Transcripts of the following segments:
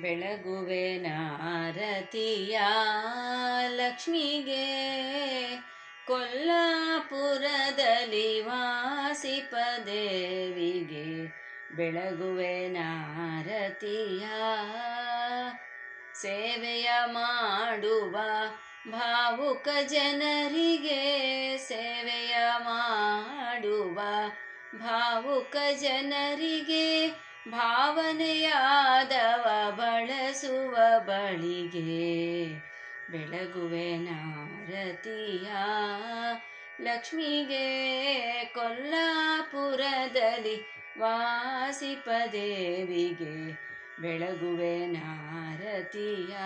ಬೆಳಗುವೆನ ಆರತಿಯ ಲಕ್ಷ್ಮಿಗೆ, ಕೊಲ್ಲಾಪುರದಲ್ಲಿ ವಾಸಿಪ ದೇವಿಗೆ. ಬೆಳಗುವೆನ ಆರತಿಯ ಸೇವೆಯ ಮಾಡುವ ಭಾವುಕ ಜನರಿಗೆ, ಸೇವೆಯ ಮಾಡುವ ಭಾವುಕ ಜನರಿಗೆ, ಭಾವನೆಯಾದವ ಬಳಸುವ ಬಳಿಗೆ. ಬೆಳಗುವೆನ ಆರತಿಯ ಲಕ್ಷ್ಮಿಗೆ, ಕೊಲ್ಲಾಪುರದಲ್ಲಿ ವಾಸಿಪ ದೇವಿಗೆ. ಬೆಳಗುವೆನ ಆರತಿಯ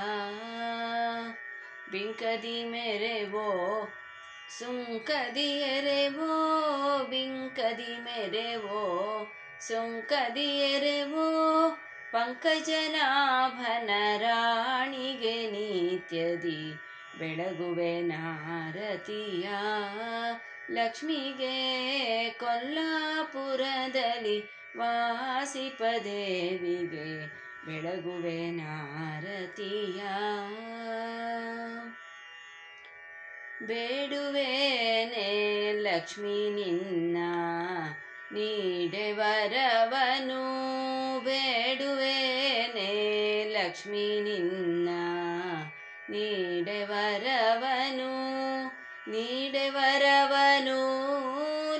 ಬಿಂಕದಿ ಮೆರೆವೋ ಸುಂಕದಿ ಎರೆವೋ, ಬಿಂಕದಿ ಮೆರೆವೋ ಸುಂಕದಿ ಎರೆವೋ, ಪಂಕಜನಾಭನ ರಾಣಿಗೆ ನಿತ್ಯದಿ. ಬೆಳಗುವೆನ ಆರತಿಯ ಲಕ್ಷ್ಮಿಗೆ, ಕೊಲ್ಲಾಪುರದಲ್ಲಿ ವಾಸಿಪ ದೇವಿಗೆ. ಬೆಳಗುವೆನ ಆರತಿಯ ಬೇಡುವೆನೆ ಲಕ್ಷ್ಮಿ ನಿನ್ನ ನೀಡೆ ವರವನು, ಬೇಡುವೆನೆ ಲಕ್ಷ್ಮಿ ನಿನ್ನ ನೀಡೆ ವರವನು, ನೀಡೆ ವರವನು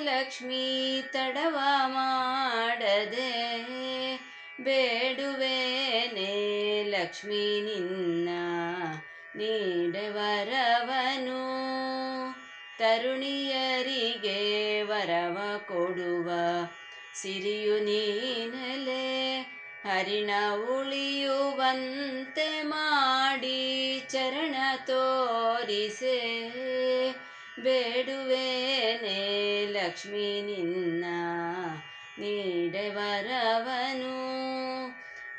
ಲಕ್ಷ್ಮೀ ತಡವ ಮಾಡದೆ. ಬೇಡುವೆನೆ ಲಕ್ಷ್ಮಿ ನಿನ್ನ ನೀಡೆ ವರವನು, ತರುಣಿಯರಿಗೆ ವರವ ಕೊಡುವ ಸಿರಿಯು ನೀನಲೆ. ಹರಿಣ ಉಳಿಯುವಂತೆ ಮಾಡಿ ಚರಣ ತೋರಿಸೆ. ಬೇಡುವೆನೆ ಲಕ್ಷ್ಮಿ ನಿನ್ನ ನೀಡೆ ವರವನು,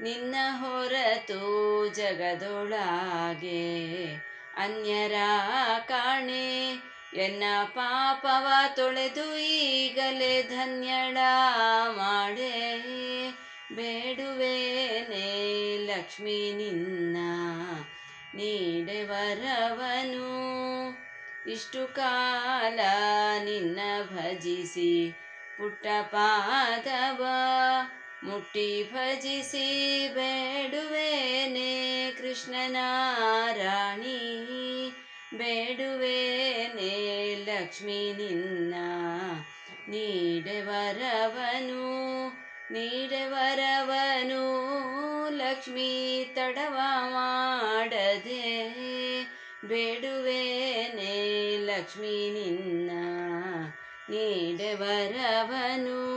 ನಿನ್ನ ಹೊರತು ಜಗದೊಳಗೆ ಅನ್ಯರ ಕಾಣೆ. ಎನ್ನ ಪಾಪವ ತೊಳೆದು ಈಗಲೇ ಧನ್ಯಳ ಮಾಡೆ. ಬೇಡುವೆನೆ ಲಕ್ಷ್ಮಿ ನಿನ್ನ ನೀಡೆ ವರವನು, ಇಷ್ಟು ಕಾಲ ನಿನ್ನ ಭಜಿಸಿ ಪುಟ್ಟ ಪಾದವ ಮುಟ್ಟಿ ಭಜಿಸಿ. ಬೇಡುವೆನೆ ಕೃಷ್ಣನ ರಾಣಿ, ಬೇಡುವೆನೆ ಲಕ್ಷ್ಮಿ ನಿನ್ನ ನೀಡೆ ವರವನು, ನೀಡೆ ವರವನು ಲಕ್ಷ್ಮೀ ತಡವ ಮಾಡದೆ. ಬೇಡುವೆನೆ ಲಕ್ಷ್ಮಿ ನಿನ್ನ ನೀಡೆ ವರವನು.